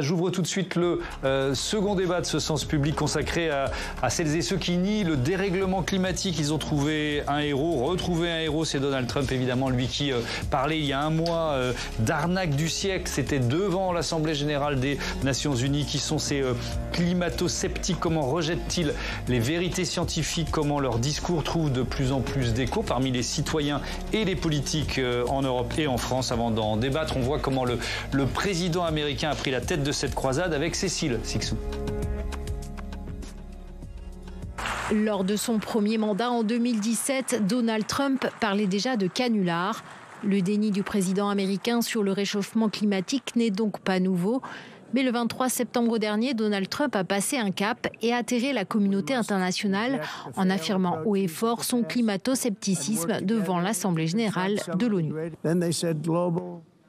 J'ouvre tout de suite le second débat de ce sens public consacré à celles et ceux qui nient le dérèglement climatique. Ils ont trouvé un héros, retrouvé un héros, c'est Donald Trump évidemment, lui qui parlait il y a un mois d'arnaque du siècle. C'était devant l'Assemblée générale des Nations Unies. Qui sont ces climato-sceptiques? Comment rejettent-ils les vérités scientifiques? Comment leur discours trouve de plus en plus d'écho parmi les citoyens et les politiques en Europe et en France? Avant d'en débattre, on voit comment le président américain a pris la tête de cette croisade avec Cécile Cixous. Lors de son premier mandat en 2017, Donald Trump parlait déjà de canular. Le déni du président américain sur le réchauffement climatique n'est donc pas nouveau. Mais le 23 septembre dernier, Donald Trump a passé un cap et atterré la communauté internationale en affirmant haut et fort son climato-scepticisme devant l'Assemblée générale de l'ONU.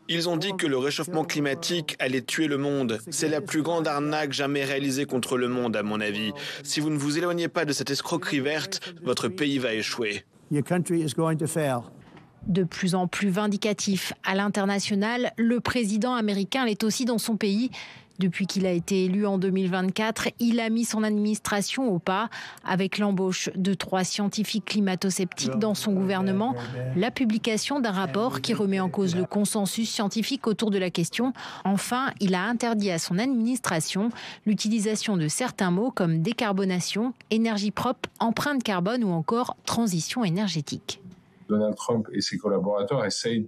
Ils ont dit que le réchauffement climatique allait tuer le monde. C'est la plus grande arnaque jamais réalisée contre le monde, à mon avis. Si vous ne vous éloignez pas de cette escroquerie verte, votre pays va échouer. De plus en plus vindicatif à l'international, le président américain l'est aussi dans son pays. Depuis qu'il a été élu en 2024, il a mis son administration au pas avec l'embauche de 3 scientifiques climato-sceptiques dans son gouvernement, la publication d'un rapport qui remet en cause le consensus scientifique autour de la question. Enfin, il a interdit à son administration l'utilisation de certains mots comme décarbonation, énergie propre, empreinte carbone ou encore transition énergétique. Donald Trump et ses collaborateurs essayent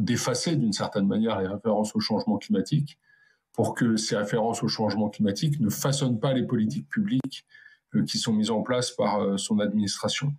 d'effacer d'une certaine manière les références au changement climatique pour que ces références au changement climatique ne façonnent pas les politiques publiques qui sont mises en place par son administration.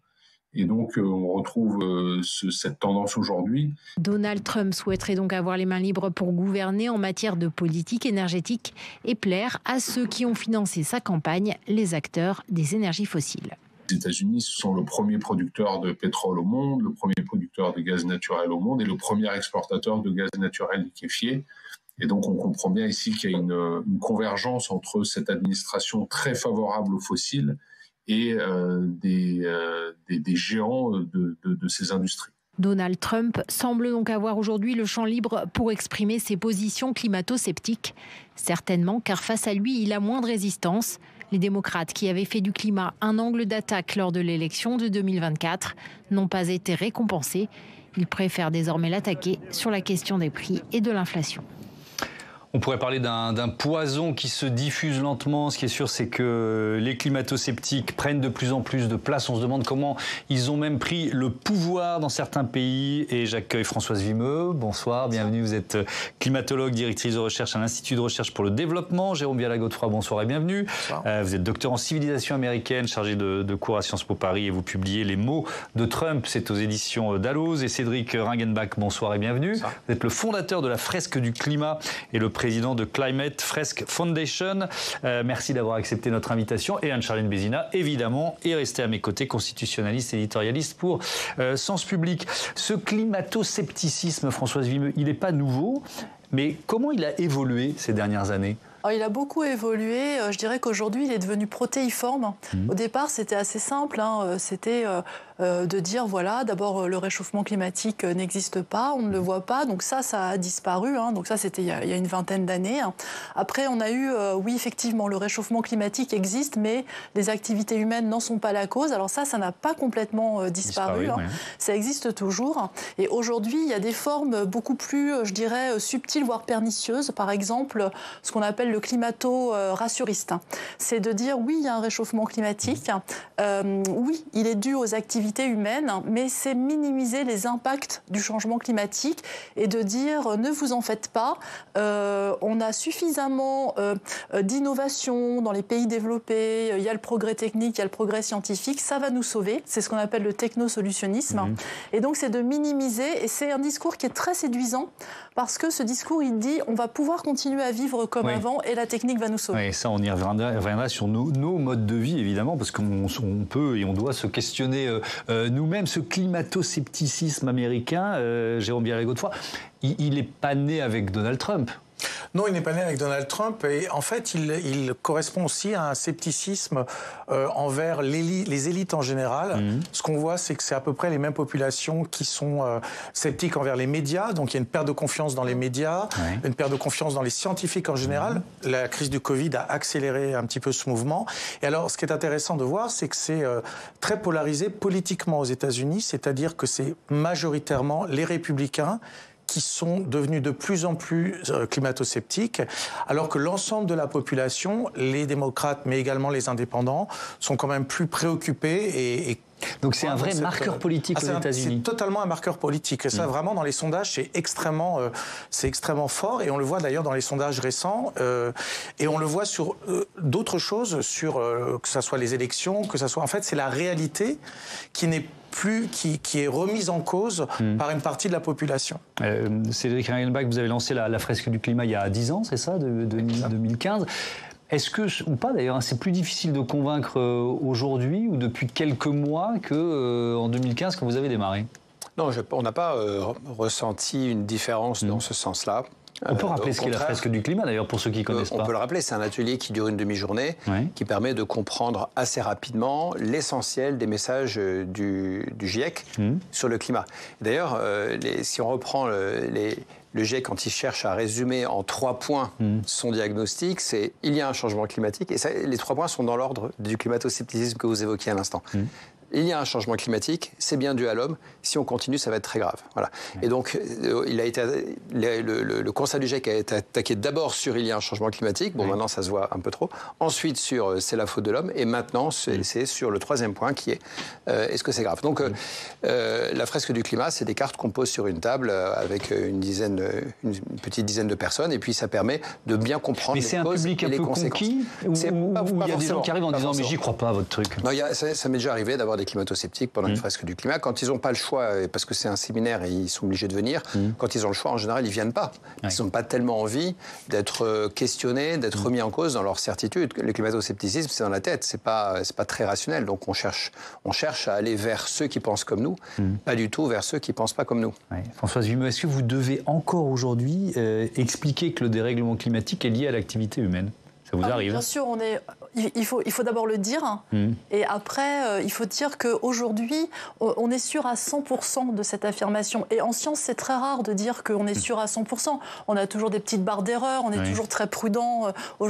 Et donc, on retrouve cette tendance aujourd'hui. Donald Trump souhaiterait donc avoir les mains libres pour gouverner en matière de politique énergétique et plaire à ceux qui ont financé sa campagne, les acteurs des énergies fossiles. Les États-Unis sont le premier producteur de pétrole au monde, le premier producteur de gaz naturel au monde et le premier exportateur de gaz naturel liquéfié. Et donc, on comprend bien ici qu'il y a une convergence entre cette administration très favorable aux fossiles et des géants de ces industries. Donald Trump semble donc avoir aujourd'hui le champ libre pour exprimer ses positions climato-sceptiques. Certainement, car face à lui, il a moins de résistance. Les démocrates qui avaient fait du climat un angle d'attaque lors de l'élection de 2024 n'ont pas été récompensés. Ils préfèrent désormais l'attaquer sur la question des prix et de l'inflation. On pourrait parler d'un poison qui se diffuse lentement. Ce qui est sûr, c'est que les climato-sceptiques prennent de plus en plus de place. On se demande comment ils ont même pris le pouvoir dans certains pays. Et j'accueille Françoise Vimeux. Bonsoir, bienvenue. Vous êtes climatologue, directrice de recherche à l'Institut de recherche pour le développement. Jérôme Viala-Godefroy, bonsoir et bienvenue. Vous êtes docteur en civilisation américaine, chargé de cours à Sciences Po Paris. Et vous publiez Les mots de Trump. C'est aux éditions Dalloz. Et Cédric Ringenbach, bonsoir et bienvenue. Bonsoir. Vous êtes le fondateur de la Fresque du climat et le président de Climate Fresque Foundation. Merci d'avoir accepté notre invitation. Et Anne-Charlène Bézina, évidemment, est restée à mes côtés, constitutionnaliste, éditorialiste pour Sens Public. Ce climato-scepticisme, Françoise Vimeux, il n'est pas nouveau, mais comment il a évolué ces dernières années ? Alors, il a beaucoup évolué. Je dirais qu'aujourd'hui, il est devenu protéiforme. Au départ, c'était assez simple. C'était de dire, voilà, d'abord, le réchauffement climatique n'existe pas, on ne le voit pas. Donc ça a disparu. Donc ça, c'était il y a une vingtaine d'années. Après, on a eu, oui, effectivement, le réchauffement climatique existe, mais les activités humaines n'en sont pas la cause. Alors ça n'a pas complètement disparu. Oui. Ça existe toujours. Et aujourd'hui, il y a des formes beaucoup plus, je dirais, subtiles, voire pernicieuses. Par exemple, ce qu'on appelle le climato-rassuriste. C'est de dire, oui, il y a un réchauffement climatique, oui, il est dû aux activités humaines, mais c'est minimiser les impacts du changement climatique et de dire, ne vous en faites pas, on a suffisamment d'innovation dans les pays développés, il y a le progrès technique, il y a le progrès scientifique, ça va nous sauver. C'est ce qu'on appelle le technosolutionnisme. Et donc, c'est de minimiser, et c'est un discours qui est très séduisant, parce que ce discours, il dit, on va pouvoir continuer à vivre comme avant, et la technique va nous sauver. Oui, ça, on y reviendra sur nos modes de vie, évidemment, parce qu'on peut et on doit se questionner nous-mêmes. Ce climato-scepticisme américain, Jérôme Viala-Godefroy, il n'est pas né avec Donald Trump. Non, il n'est pas né avec Donald Trump. Et en fait, il correspond aussi à un scepticisme envers les élites en général. Ce qu'on voit, c'est que c'est à peu près les mêmes populations qui sont sceptiques envers les médias. Donc il y a une perte de confiance dans les médias, une perte de confiance dans les scientifiques en général. La crise du Covid a accéléré un petit peu ce mouvement. Et alors, ce qui est intéressant de voir, c'est que c'est très polarisé politiquement aux États-Unis, c'est-à-dire que c'est majoritairement les républicains qui sont devenus de plus en plus climato-sceptiques, alors que l'ensemble de la population, les démocrates, mais également les indépendants, sont quand même plus préoccupés et donc c'est un vrai marqueur politique aux États-Unis. C'est totalement un marqueur politique. Et ça, vraiment, dans les sondages, c'est extrêmement fort. Et on le voit d'ailleurs dans les sondages récents. Et on le voit sur d'autres choses, sur que ce soit les élections, que ce soit... En fait, c'est la réalité qui n'est plus, qui est remise en cause par une partie de la population. Cédric Ringelbach, vous avez lancé la fresque du climat il y a 10 ans, c'est ça, de 2015. Est-ce que, ou pas d'ailleurs, c'est plus difficile de convaincre aujourd'hui ou depuis quelques mois qu'en 2015 quand vous avez démarré? Non, on n'a pas ressenti une différence dans ce sens-là. On peut rappeler ce qu'est la fresque du climat d'ailleurs pour ceux qui ne connaissent pas. On peut le rappeler, c'est un atelier qui dure une demi-journée, qui permet de comprendre assez rapidement l'essentiel des messages du GIEC sur le climat. D'ailleurs, si on reprend le GIEC, quand il cherche à résumer en 3 points son diagnostic, c'est il y a un changement climatique, et ça, les 3 points sont dans l'ordre du climato-scepticisme que vous évoquiez à l'instant. Il y a un changement climatique, c'est bien dû à l'homme. Si on continue, ça va être très grave. Voilà. Et donc, le constat du GIEC a été attaqué d'abord sur il y a un changement climatique. Bon, maintenant, ça se voit un peu trop. Ensuite, sur c'est la faute de l'homme. Et maintenant, c'est sur le 3e point qui est est-ce que c'est grave. Donc, la fresque du climat, c'est des cartes qu'on pose sur une table avec une petite dizaine de personnes. Et puis, ça permet de bien comprendre les causes et les conséquences. Mais c'est un public un peu conquis ou il y a des gens qui arrivent en disant mais j'y crois pas à votre truc. Non, ça m'est déjà arrivé d'avoir des climato-sceptiques pendant une fresque du climat. Quand ils n'ont pas le choix, parce que c'est un séminaire et ils sont obligés de venir, quand ils ont le choix, en général, ils ne viennent pas. Ils n'ont pas tellement envie d'être questionnés, d'être remis en cause dans leur certitude. Le climato-scepticisme, c'est dans la tête, c'est pas très rationnel. Donc on cherche à aller vers ceux qui pensent comme nous, pas du tout vers ceux qui ne pensent pas comme nous. Françoise Vimeux, est-ce que vous devez encore aujourd'hui expliquer que le dérèglement climatique est lié à l'activité humaine? Ça vous arrive? Bien sûr, il faut d'abord le dire. Et après, il faut dire qu'aujourd'hui, on est sûr à 100% de cette affirmation. Et en science, c'est très rare de dire qu'on est sûr à 100%. On a toujours des petites barres d'erreur, on est toujours très prudent.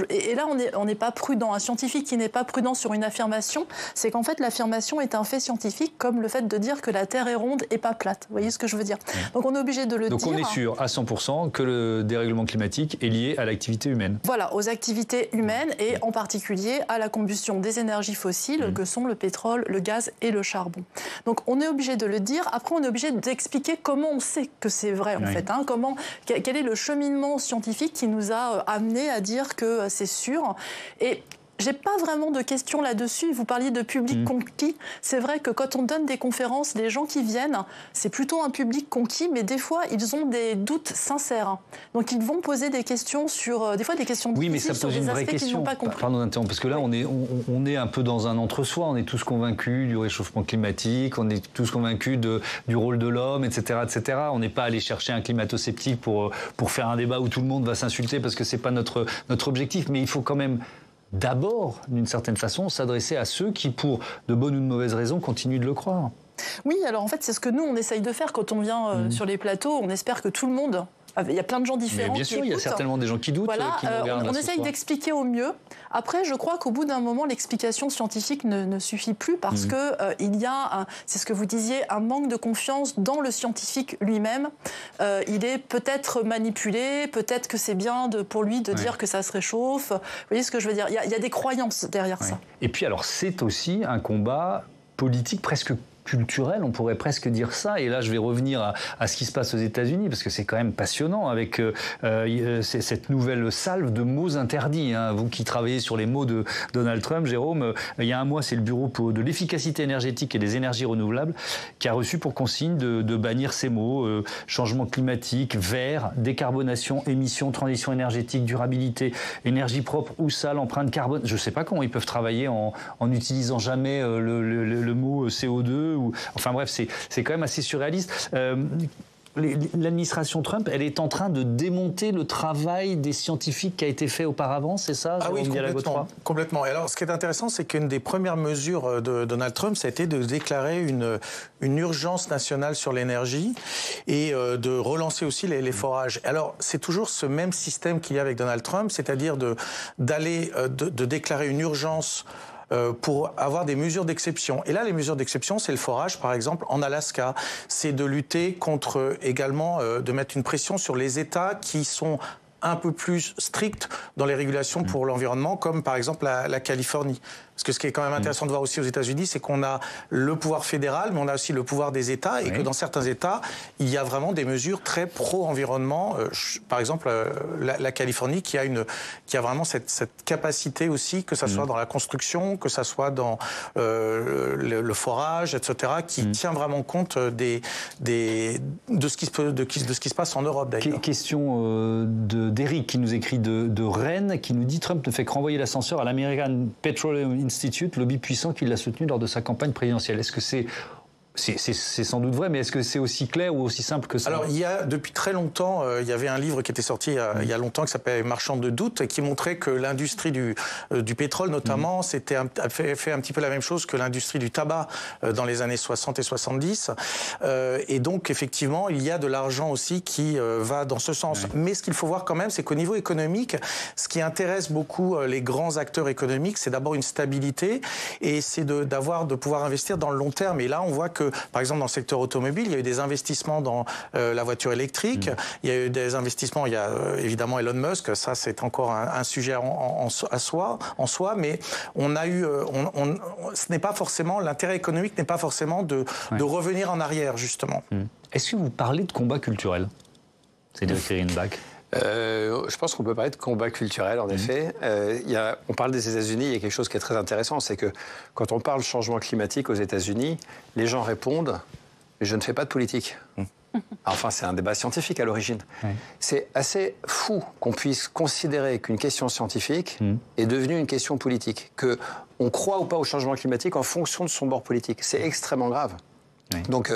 Et là, on n'est pas prudent. Un scientifique qui n'est pas prudent sur une affirmation, c'est qu'en fait, l'affirmation est un fait scientifique, comme le fait de dire que la Terre est ronde et pas plate. Vous voyez ce que je veux dire? Donc on est obligé de le dire. Donc on est sûr à 100% que le dérèglement climatique est lié à l'activité humaine. Voilà, aux activités humaines et en particulier à la combustion des énergies fossiles que sont le pétrole, le gaz et le charbon. Donc on est obligé de le dire. Après, on est obligé d'expliquer comment on sait que c'est vrai en fait. Quel est le cheminement scientifique qui nous a amené à dire que c'est sûr. Et j'ai pas vraiment de questions là-dessus. Vous parliez de public conquis. C'est vrai que quand on donne des conférences, les gens qui viennent, c'est plutôt un public conquis, mais des fois, ils ont des doutes sincères. Donc, ils vont poser des questions sur, des fois, des questions difficiles. Oui, mais ça pose une vraie question. Pardon d'interrompre, parce que là, on est un peu dans un entre-soi. On est tous convaincus du réchauffement climatique, on est tous convaincus du rôle de l'homme, etc., etc. On n'est pas allé chercher un climato-sceptique pour faire un débat où tout le monde va s'insulter parce que c'est pas notre objectif. Mais il faut quand même d'abord, d'une certaine façon, s'adresser à ceux qui, pour de bonnes ou de mauvaises raisons, continuent de le croire. Oui, alors en fait, c'est ce que nous, on essaye de faire quand on vient sur les plateaux. On espère que tout le monde... Il y a plein de gens différents. Mais bien sûr, il y a certainement des gens qui doutent. Voilà, qui nous regardent on essaye d'expliquer au mieux. Après, je crois qu'au bout d'un moment, l'explication scientifique ne suffit plus parce que il y a, c'est ce que vous disiez, un manque de confiance dans le scientifique lui-même. Il est peut-être manipulé, peut-être que c'est bien pour lui de dire que ça se réchauffe. Vous voyez ce que je veux dire? Il y a des croyances derrière ça. Et puis alors, c'est aussi un combat politique presque culturel, on pourrait presque dire ça. Et là, je vais revenir à ce qui se passe aux États-Unis, parce que c'est quand même passionnant avec cette nouvelle salve de mots interdits. Vous qui travaillez sur les mots de Donald Trump, Jérôme, il y a un mois, c'est le Bureau de l'efficacité énergétique et des énergies renouvelables qui a reçu pour consigne de bannir ces mots changement climatique, vert, décarbonation, émissions, transition énergétique, durabilité, énergie propre ou sale, empreinte carbone. Je ne sais pas comment ils peuvent travailler en n'utilisant jamais le mot CO2. Enfin bref, c'est quand même assez surréaliste. l'administration Trump, elle est en train de démonter le travail des scientifiques qui a été fait auparavant, c'est ça? Ah oui, complètement. Et alors, ce qui est intéressant, c'est qu'une des premières mesures de Donald Trump, ça a été de déclarer une urgence nationale sur l'énergie et de relancer aussi les forages. Alors, c'est toujours ce même système qu'il y a avec Donald Trump, c'est-à-dire de déclarer une urgence pour avoir des mesures d'exception. Et là, les mesures d'exception, c'est le forage, par exemple, en Alaska. C'est de lutter contre également, de mettre une pression sur les États qui sont un peu plus stricts dans les régulations pour l'environnement, comme par exemple la Californie. Parce que ce qui est quand même intéressant de voir aussi aux États-Unis, c'est qu'on a le pouvoir fédéral, mais on a aussi le pouvoir des États, et que dans certains États, il y a vraiment des mesures très pro-environnement. Par exemple, la Californie, qui a vraiment cette capacité aussi, que ça soit dans la construction, que ça soit dans le forage, etc., qui tient vraiment compte de ce qui se passe en Europe, d'ailleurs. Question d'Éric, qui nous écrit de Rennes, qui nous dit « Trump ne fait que renvoyer l'ascenseur à l'American Petroleum Institute, lobby puissant qui l'a soutenu lors de sa campagne présidentielle ». Est-ce que c'est sans doute vrai, mais est-ce que c'est aussi clair ou aussi simple que ça? Alors, depuis très longtemps, il y avait un livre qui était sorti il y a longtemps qui s'appelait Marchand de doute, et qui montrait que l'industrie du pétrole, notamment, a fait un petit peu la même chose que l'industrie du tabac dans les années 60 et 70. Et donc, effectivement, il y a de l'argent aussi qui va dans ce sens. Mais ce qu'il faut voir quand même, c'est qu'au niveau économique, ce qui intéresse beaucoup les grands acteurs économiques, c'est d'abord une stabilité, et c'est de pouvoir investir dans le long terme. Et là, on voit que, par exemple, dans le secteur automobile, il y a eu des investissements dans la voiture électrique, il y a eu des investissements, il y a évidemment Elon Musk, ça c'est encore un sujet en soi, mais on a eu, ce n'est pas forcément, l'intérêt économique n'est pas forcément de revenir en arrière, justement. Est-ce que vous parlez de combat culturel, Cédric Ferinbach? Je pense qu'on peut parler de combat culturel, en effet. On parle des États-Unis, il y a quelque chose qui est très intéressant, c'est que quand on parle changement climatique aux États-Unis, les gens répondent « je ne fais pas de politique ». Enfin, c'est un débat scientifique à l'origine. C'est assez fou qu'on puisse considérer qu'une question scientifique est devenue une question politique, qu'on croit ou pas au changement climatique en fonction de son bord politique. C'est extrêmement grave. Donc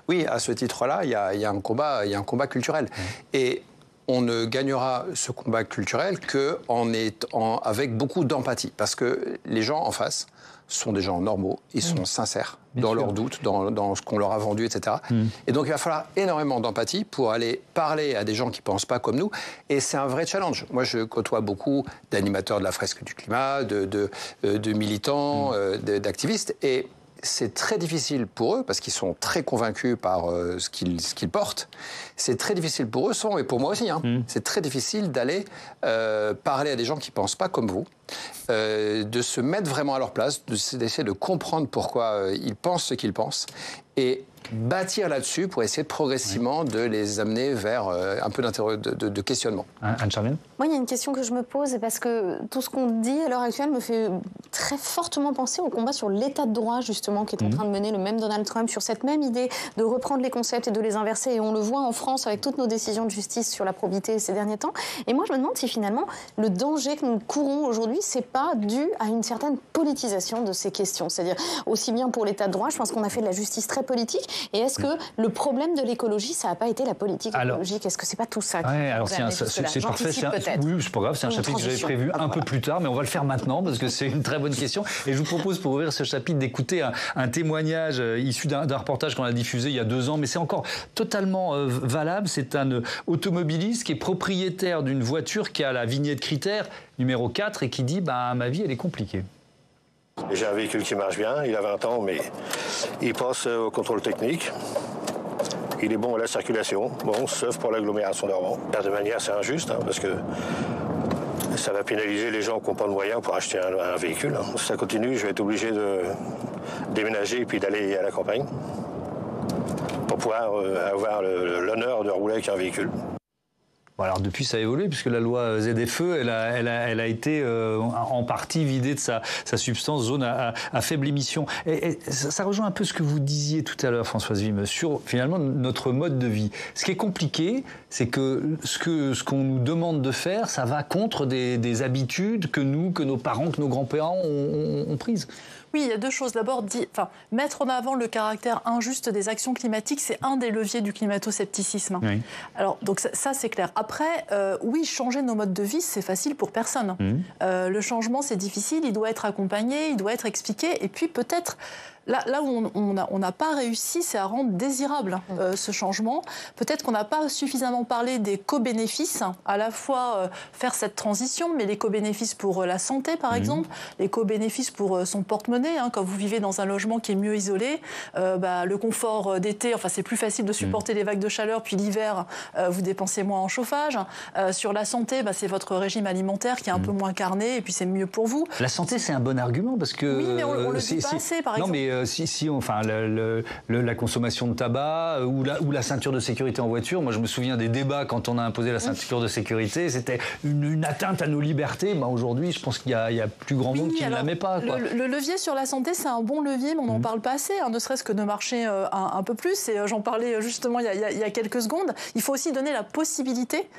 oui, à ce titre-là, il y a un combat culturel. Et on ne gagnera ce combat culturel avec beaucoup d'empathie. Parce que les gens en face sont des gens normaux, ils sont sincères dans leurs doutes, dans ce qu'on leur a vendu, etc. Et donc il va falloir énormément d'empathie pour aller parler à des gens qui ne pensent pas comme nous. Et c'est un vrai challenge. Moi, je côtoie beaucoup d'animateurs de la fresque du climat, de militants, d'activistes. Et c'est très difficile pour eux, parce qu'ils sont très convaincus par ce qu'ils portent. C'est très difficile pour eux, et pour moi aussi. C'est très difficile d'aller parler à des gens qui ne pensent pas comme vous, de se mettre vraiment à leur place, d'essayer de comprendre pourquoi ils pensent ce qu'ils pensent, et bâtir là-dessus pour essayer progressivement de les amener vers un peu de questionnement. Anne Charmienne ? Moi, il y a une question que je me pose, parce que tout ce qu'on dit à l'heure actuelle me fait très fortement penser au combat sur l'état de droit, justement, qui est en train de mener le même Donald Trump, sur cette même idée de reprendre les concepts et de les inverser. Et on le voit en France avec toutes nos décisions de justice sur la probité ces derniers temps. Et moi, je me demande si finalement, le danger que nous courons aujourd'hui, c'est pas dû à une certaine politisation de ces questions. C'est-à-dire, aussi bien pour l'état de droit, je pense qu'on a fait de la justice très politique. Et est-ce que le problème de l'écologie, ça n'a pas été la politique écologique? Est-ce que c'est pas tout ça qui c'est parfait. Oui, c'est pas grave, c'est un chapitre que j'avais prévu un peu plus tard, mais on va le faire maintenant parce que c'est une très bonne question. Et je vous propose, pour ouvrir ce chapitre, d'écouter un témoignage issu d'un reportage qu'on a diffusé il y a 2 ans, mais c'est encore totalement valable. C'est un automobiliste qui est propriétaire d'une voiture qui a la vignette critère numéro 4 et qui dit ma vie, elle est compliquée. J'ai un véhicule qui marche bien, il a 20 ans, mais il passe au contrôle technique. Il est bon à la circulation, sauf pour l'agglomération de Rouen. De manière, c'est injuste, parce que ça va pénaliser les gens qui n'ont pas de moyens pour acheter un véhicule. Si ça continue, je vais être obligé de déménager et puis d'aller à la campagne pour pouvoir avoir l'honneur de rouler avec un véhicule. Bon, alors depuis, ça a évolué, puisque la loi ZFE, elle a été en partie vidée de sa substance zone à faible émission. Et ça rejoint un peu ce que vous disiez tout à l'heure, Françoise Wim, sur finalement notre mode de vie. Ce qui est compliqué, c'est que ce qu'on nous demande de faire, ça va contre des habitudes que nos parents, que nos grands-parents ont prises. Oui, il y a deux choses. D'abord, mettre en avant le caractère injuste des actions climatiques, c'est un des leviers du climato-scepticisme. Oui. Alors, donc ça, c'est clair. Après, oui, changer nos modes de vie, c'est facile pour personne. Le changement, c'est difficile, il doit être accompagné, il doit être expliqué, et puis peut-être... Là où on n'a pas réussi, c'est à rendre désirable ce changement. Peut-être qu'on n'a pas suffisamment parlé des co-bénéfices, à la fois faire cette transition, mais les co-bénéfices pour la santé, par exemple, les co-bénéfices pour son porte-monnaie. Quand vous vivez dans un logement qui est mieux isolé, le confort d'été, c'est plus facile de supporter les vagues de chaleur, puis l'hiver, vous dépensez moins en chauffage. Sur la santé, c'est votre régime alimentaire qui est un peu moins carné, et puis c'est mieux pour vous. La santé, c'est un bon argument, parce que... Oui, mais on le dit pas assez, par exemple. La consommation de tabac ou la ceinture de sécurité en voiture. Moi, je me souviens des débats quand on a imposé la ceinture de sécurité. C'était une atteinte à nos libertés. Aujourd'hui, je pense qu'il y a plus grand monde qui ne la met pas. Quoi. Le levier sur la santé, c'est un bon levier, mais on n'en parle pas assez. Ne serait-ce que de marcher un peu plus. Et j'en parlais justement il y a quelques secondes. Il faut aussi donner la possibilité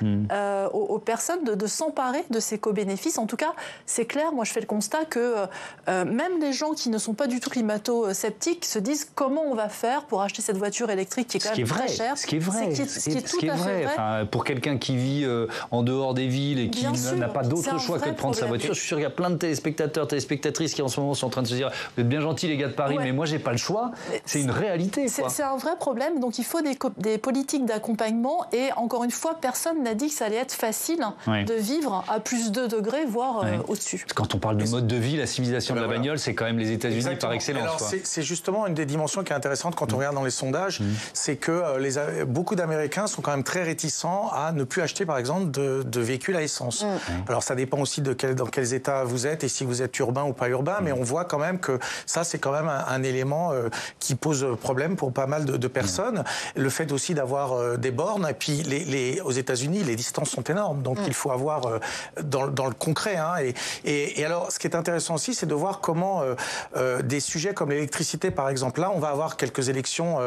aux personnes de s'emparer de ces co-bénéfices. En tout cas, c'est clair. Moi, je fais le constat que même les gens qui ne sont pas du tout climato-sceptiques se disent comment on va faire pour acheter cette voiture électrique qui est quand même très chère. Ce qui est vrai. Ce qui est tout à fait vrai. Pour quelqu'un qui vit en dehors des villes et qui n'a pas d'autre choix que de prendre sa voiture, je suis sûr qu'il y a plein de téléspectateurs, téléspectatrices qui en ce moment sont en train de se dire vous êtes bien gentils les gars de Paris, mais moi j'ai pas le choix. C'est une réalité. C'est un vrai problème. Donc il faut des politiques d'accompagnement et encore une fois, personne n'a dit que ça allait être facile de vivre à plus 2 degrés, voire au-dessus. Quand on parle de mode de vie, la civilisation de la bagnole, c'est quand même les États-Unis par excellence. Alors, c'est justement une des dimensions qui est intéressante quand on regarde dans les sondages, c'est que beaucoup d'Américains sont quand même très réticents à ne plus acheter, par exemple, de véhicules à essence. Alors, ça dépend aussi dans quels états vous êtes et si vous êtes urbain ou pas urbain, mais on voit quand même que ça, c'est quand même un élément qui pose problème pour pas mal de personnes. Le fait aussi d'avoir des bornes, et puis aux États-Unis, les distances sont énormes, donc il faut avoir dans le concret. Et alors, ce qui est intéressant aussi, c'est de voir comment des sujets comme l'électricité, par exemple, là, on va avoir quelques élections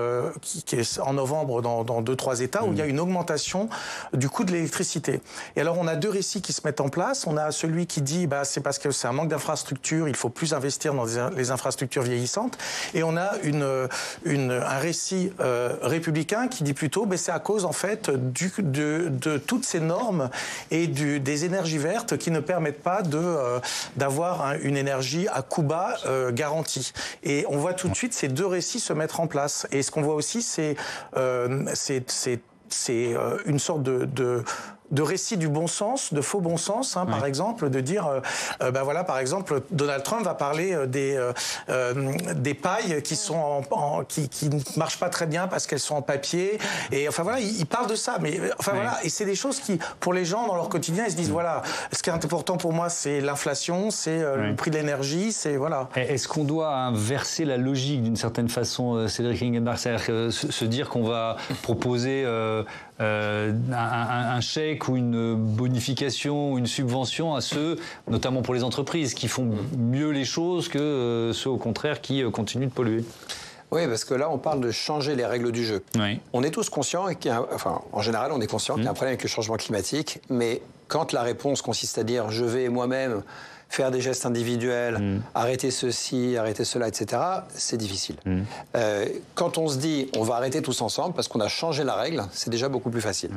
qui est en novembre dans 2-3 États où il y a une augmentation du coût de l'électricité. Et alors, on a 2 récits qui se mettent en place. On a celui qui dit c'est parce que c'est un manque d'infrastructures, il faut plus investir dans les infrastructures vieillissantes. Et on a un récit républicain qui dit plutôt c'est à cause, en fait, de toutes ces normes et des énergies vertes qui ne permettent pas d'avoir une énergie à coût bas garantie. Et on voit tout de suite ces 2 récits se mettre en place. Et ce qu'on voit aussi, c'est une sorte de récit du bon sens, de faux bon sens, par exemple, de dire, par exemple, Donald Trump va parler des pailles qui sont qui ne marchent pas très bien parce qu'elles sont en papier, et il parle de ça, mais et c'est des choses qui, pour les gens dans leur quotidien, ils se disent ce qui est important pour moi, c'est l'inflation, c'est le prix de l'énergie, c'est Est-ce qu'on doit inverser la logique d'une certaine façon, Cédric Ingenbach, c'est-à-dire se dire qu'on va proposer un chèque ou une bonification ou une subvention à ceux, notamment pour les entreprises, qui font mieux les choses que ceux, au contraire, qui continuent de polluer? Oui, parce que là, on parle de changer les règles du jeu. Oui. On est tous conscients, en général, on est conscient qu'il y a un problème avec le changement climatique, mais quand la réponse consiste à dire « je vais moi-même faire des gestes individuels, arrêter ceci, arrêter cela, etc., c'est difficile. Quand on se dit on va arrêter tous ensemble parce qu'on a changé la règle, c'est déjà beaucoup plus facile.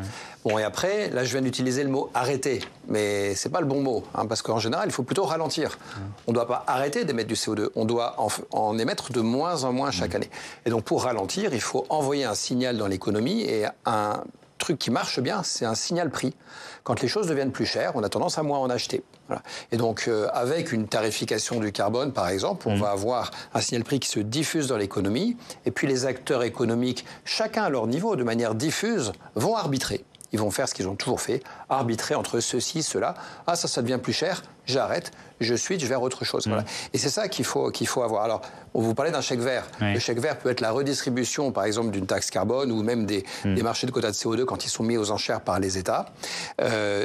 Bon, et après, là, je viens d'utiliser le mot arrêter, mais c'est pas le bon mot, parce qu'en général, il faut plutôt ralentir. On ne doit pas arrêter d'émettre du CO2, on doit en émettre de moins en moins chaque année. Et donc, pour ralentir, il faut envoyer un signal dans l'économie, et un truc qui marche bien, c'est un signal prix. Quand les choses deviennent plus chères, on a tendance à moins en acheter. Voilà. Et donc, avec une tarification du carbone, par exemple, on va avoir un signal prix qui se diffuse dans l'économie, et puis les acteurs économiques, chacun à leur niveau, de manière diffuse, vont arbitrer. ils vont faire ce qu'ils ont toujours fait, arbitrer entre ceci, cela. Ah, ça devient plus cher, j'arrête, je switch vers autre chose. Voilà. Et c'est ça qu'il faut avoir. Alors, on vous parlait d'un chèque vert. Le chèque vert peut être la redistribution, par exemple, d'une taxe carbone ou même des marchés de quotas de CO2 quand ils sont mis aux enchères par les États.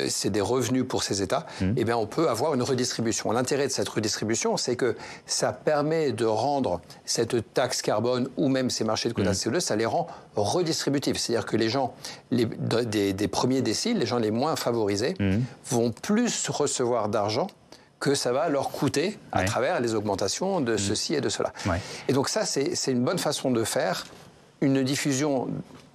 C'est des revenus pour ces États. Eh bien, on peut avoir une redistribution. L'intérêt de cette redistribution, c'est que ça permet de rendre cette taxe carbone ou même ces marchés de quotas de CO2, ça les rend redistributifs. C'est-à-dire que les gens des premiers déciles, les gens les moins favorisés, vont plus recevoir d'argent que ça va leur coûter à travers les augmentations de ceci et de cela. Et donc ça, c'est une bonne façon de faire une diffusion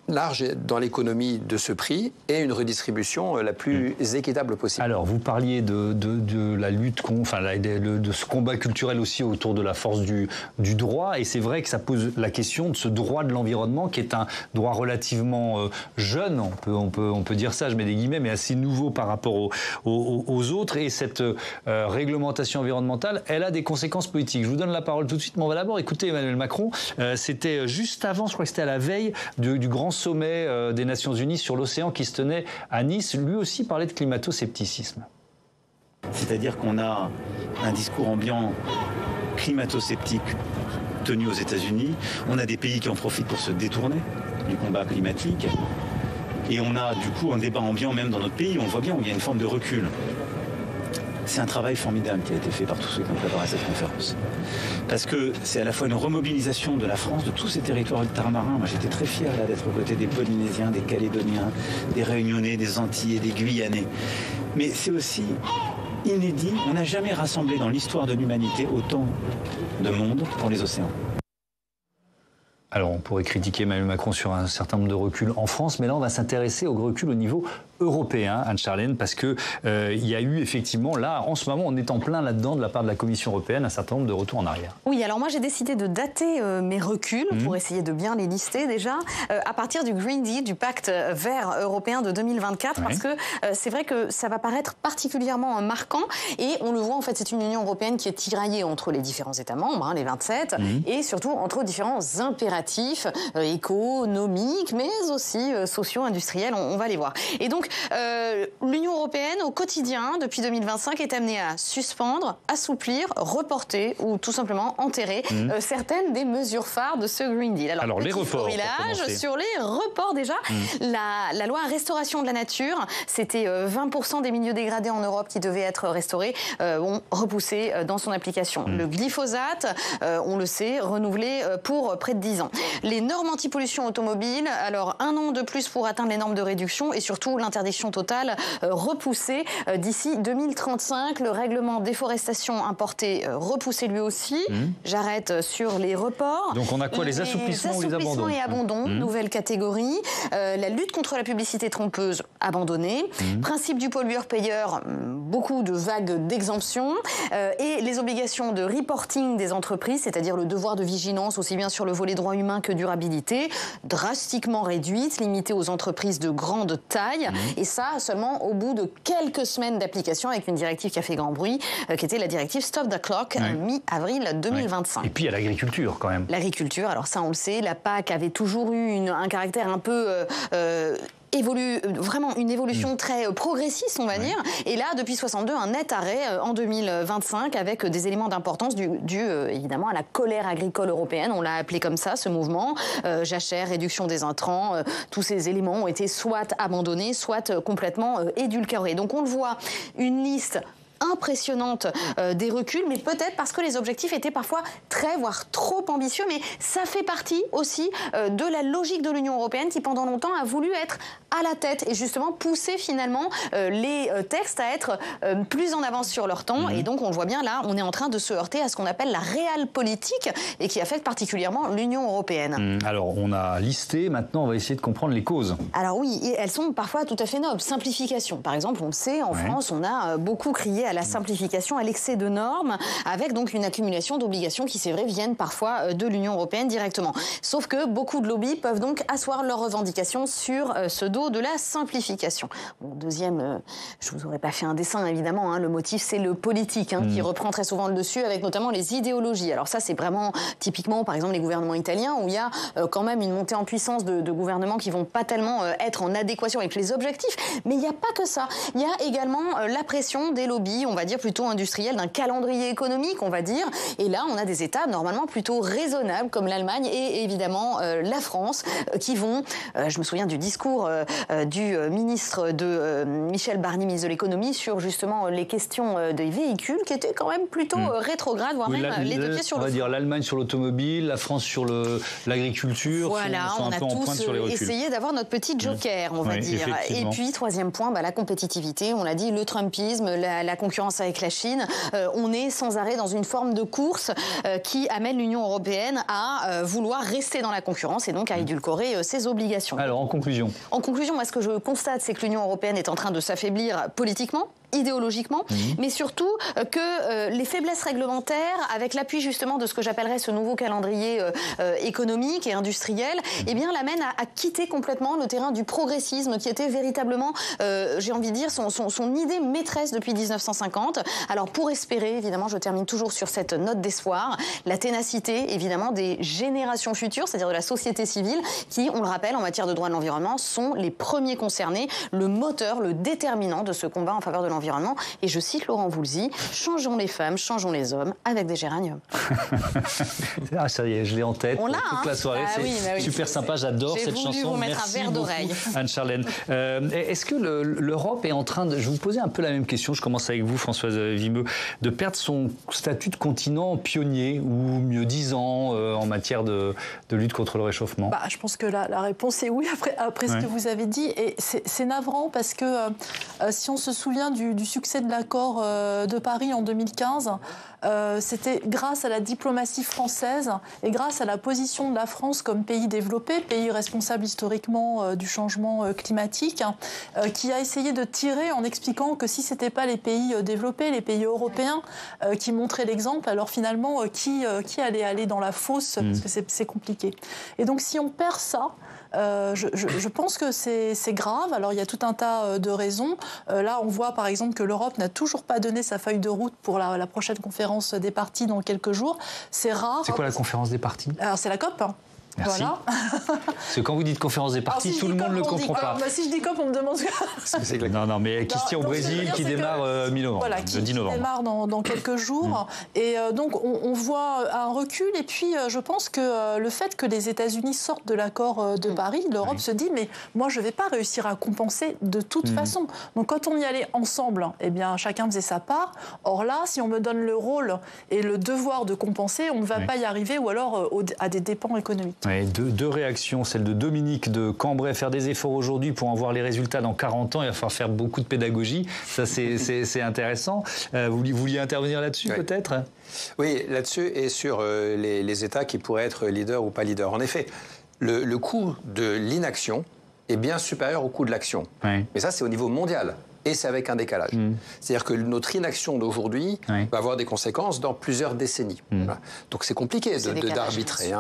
large dans l'économie de ce prix et une redistribution la plus équitable possible. Alors, vous parliez de la lutte, de ce combat culturel aussi autour de la force du droit, et c'est vrai que ça pose la question de ce droit de l'environnement qui est un droit relativement jeune, on peut dire ça, je mets des guillemets, mais assez nouveau par rapport aux autres, et cette réglementation environnementale, elle a des conséquences politiques. Je vous donne la parole tout de suite, mais on va d'abord écouter Emmanuel Macron. C'était juste avant, je crois que c'était à la veille du grand sommet des Nations Unies sur l'océan qui se tenait à Nice. Lui aussi parlait de climato-scepticisme. C'est-à-dire qu'on a un discours ambiant climato-sceptique tenu aux États-Unis. On a des pays qui en profitent pour se détourner du combat climatique. Et on a du coup un débat ambiant même dans notre pays. On voit bien où il y a une forme de recul. C'est un travail formidable qui a été fait par tous ceux qui ont préparé cette conférence. Parce que c'est à la fois une remobilisation de la France, de tous ces territoires ultramarins. Moi, j'étais très fier là d'être aux côtés des Polynésiens, des Calédoniens, des Réunionnais, des Antillais, des Guyanais. Mais c'est aussi inédit. On n'a jamais rassemblé dans l'histoire de l'humanité autant de monde pour les océans. Alors, on pourrait critiquer Emmanuel Macron sur un certain nombre de reculs en France, mais là, on va s'intéresser au recul au niveau européen, Anne-Charlène, parce que il y a eu effectivement, là, en ce moment, on est en plein là-dedans, de la part de la Commission européenne, un certain nombre de retours en arrière. Oui, alors moi, j'ai décidé de dater mes reculs, pour essayer de bien les lister déjà, à partir du Green Deal, du pacte vert européen de 2024, parce que c'est vrai que ça va paraître particulièrement marquant, et on le voit, en fait, c'est une Union européenne qui est tiraillée entre les différents États membres, les 27, et surtout entre différents impératifs économiques, mais aussi socio-industriels, on va les voir. Et donc, l'Union européenne, au quotidien, depuis 2025, est amenée à suspendre, assouplir, reporter ou tout simplement enterrer certaines des mesures phares de ce Green Deal. Alors les reports, sur les reports déjà, la loi restauration de la nature, c'était 20% des milieux dégradés en Europe qui devaient être restaurés, ont repoussé dans son application. Le glyphosate, on le sait, renouvelé pour près de 10 ans. Les normes anti-pollution automobile, alors 1 an de plus pour atteindre les normes de réduction et surtout l'interdiction totale repoussée d'ici 2035. Le règlement déforestation importée repoussé lui aussi. J'arrête sur les reports. Donc on a quoi, les assouplissements ou les abandons? Et abandons, nouvelle catégorie. La lutte contre la publicité trompeuse, abandonnée. Principe du pollueur-payeur, beaucoup de vagues d'exemptions. Et les obligations de reporting des entreprises, c'est-à-dire le devoir de vigilance aussi bien sur le volet droits humains que durabilité, drastiquement réduite, limitée aux entreprises de grande taille. Et ça, seulement au bout de quelques semaines d'application avec une directive qui a fait grand bruit, qui était la directive Stop the Clock, mi-avril 2025. Et puis il y a l'agriculture quand même. L'agriculture, alors ça on le sait, la PAC avait toujours eu un caractère un peu... vraiment une évolution très progressiste, on va dire. Et là, depuis 62, un net arrêt en 2025 avec des éléments d'importance dus évidemment à la colère agricole européenne. On l'a appelé comme ça, ce mouvement. Jachère, réduction des intrants, tous ces éléments ont été soit abandonnés, soit complètement édulcorés. Donc on le voit, une liste impressionnante des reculs, mais peut-être parce que les objectifs étaient parfois très, voire trop ambitieux, mais ça fait partie aussi de la logique de l'Union européenne qui pendant longtemps a voulu être à la tête et justement pousser finalement les textes à être plus en avance sur leur temps. Et donc on le voit bien là, on est en train de se heurter à ce qu'on appelle la réelle politique et qui affecte particulièrement l'Union européenne. Alors on a listé, maintenant on va essayer de comprendre les causes. Alors oui, et elles sont parfois tout à fait nobles. Simplification, par exemple, on le sait, en France on a beaucoup crié à la simplification, à l'excès de normes, avec donc une accumulation d'obligations qui, c'est vrai, viennent parfois de l'Union européenne directement. Sauf que beaucoup de lobbies peuvent donc asseoir leurs revendications sur ce dos de la simplification. Bon, deuxième, je vous aurais pas fait un dessin évidemment, hein, le motif c'est le politique qui reprend très souvent le dessus avec notamment les idéologies. Alors ça c'est vraiment typiquement par exemple les gouvernements italiens où il y a quand même une montée en puissance de gouvernements qui vont pas tellement être en adéquation avec les objectifs, mais il n'y a pas que ça. Il y a également la pression des lobbies, on va dire plutôt industriels, d'un calendrier économique on va dire, et là on a des États normalement plutôt raisonnables comme l'Allemagne et évidemment la France qui vont, je me souviens du discours du ministre de Michel Barnier, ministre de l'économie, sur justement les questions des véhicules qui étaient quand même plutôt rétrogrades, voire même les deux pieds sur le frein. On va dire l'Allemagne sur l'automobile, la France sur l'agriculture, voilà, sont un peu en pointe sur les reculs. Essayé d'avoir notre petit joker, on va dire. Et puis, troisième point, la compétitivité. On l'a dit, le trumpisme, la concurrence avec la Chine. On est sans arrêt dans une forme de course qui amène l'Union européenne à vouloir rester dans la concurrence et donc à édulcorer ses obligations. Alors, en conclusion, moi, ce que je constate, c'est que l'Union européenne est en train de s'affaiblir politiquement, idéologiquement, mais surtout que les faiblesses réglementaires, avec l'appui justement de ce que j'appellerais ce nouveau calendrier économique et industriel, eh bien l'amène à quitter complètement le terrain du progressisme qui était véritablement, j'ai envie de dire, son idée maîtresse depuis 1950. Alors pour espérer, évidemment, je termine toujours sur cette note d'espoir, la ténacité, évidemment, des générations futures, c'est-à-dire de la société civile, qui, on le rappelle, en matière de droit de l'environnement, sont les premiers concernés, le moteur, le déterminant de ce combat en faveur de l'environnement. Et je cite Laurent Voulzy, changeons les femmes, changeons les hommes avec des géraniums. Ah, ça y est, je l'ai en tête on l'a, toute la soirée. C'est super sympa, j'adore cette chanson. J'ai voulu vous mettre Merci un verre d'oreille. Anne-Charlène. Est-ce que l'Europe est en train de... Je vous posais un peu la même question, je commence avec vous, Françoise Vimeux, de perdre son statut de continent pionnier ou mieux disant en matière de lutte contre le réchauffement? Je pense que la réponse est oui, après ce que vous avez dit. Et c'est navrant parce que si on se souvient du succès de l'accord de Paris en 2015, c'était grâce à la diplomatie française et grâce à la position de la France comme pays développé, pays responsable historiquement du changement climatique, qui a essayé de tirer en expliquant que si ce n'était pas les pays développés, les pays européens qui montraient l'exemple, alors finalement qui allait aller dans la fosse parce que c'est compliqué. Et donc si on perd ça, je pense que c'est grave. Alors il y a tout un tas de raisons. Là on voit par exemple que l'Europe n'a toujours pas donné sa feuille de route pour la prochaine conférence des partis dans quelques jours. C'est rare. C'est quoi la conférence des partis? Alors c'est la COP. Merci. Voilà. Parce que quand vous dites conférence des partis, tout le monde ne le comprend pas. Si je dis COP, on me demande... Non, mais qui se tient au Brésil, qui démarre mi-novembre, voilà, le 10 novembre. Qui démarre dans quelques jours. Et donc, on voit un recul. Et puis, je pense que le fait que les États-Unis sortent de l'accord de Paris, l'Europe se dit, mais moi, je ne vais pas réussir à compenser de toute façon. Donc, quand on y allait ensemble, eh bien, chacun faisait sa part. Or là, si on me donne le rôle et le devoir de compenser, on ne va pas y arriver, ou alors à des dépens économiques. Ouais, deux réactions, celle de Dominique de Cambrai, faire des efforts aujourd'hui pour en voir les résultats dans 40 ans, il va falloir faire beaucoup de pédagogie, ça c'est intéressant. Vous vouliez intervenir là-dessus peut-être? Oui, là-dessus et sur les États qui pourraient être leaders ou pas leaders. En effet, le coût de l'inaction est bien supérieur au coût de l'action. Oui. Mais ça c'est au niveau mondial. Et c'est avec un décalage. C'est-à-dire que notre inaction d'aujourd'hui va avoir des conséquences dans plusieurs décennies. Voilà. Donc c'est compliqué d'arbitrer.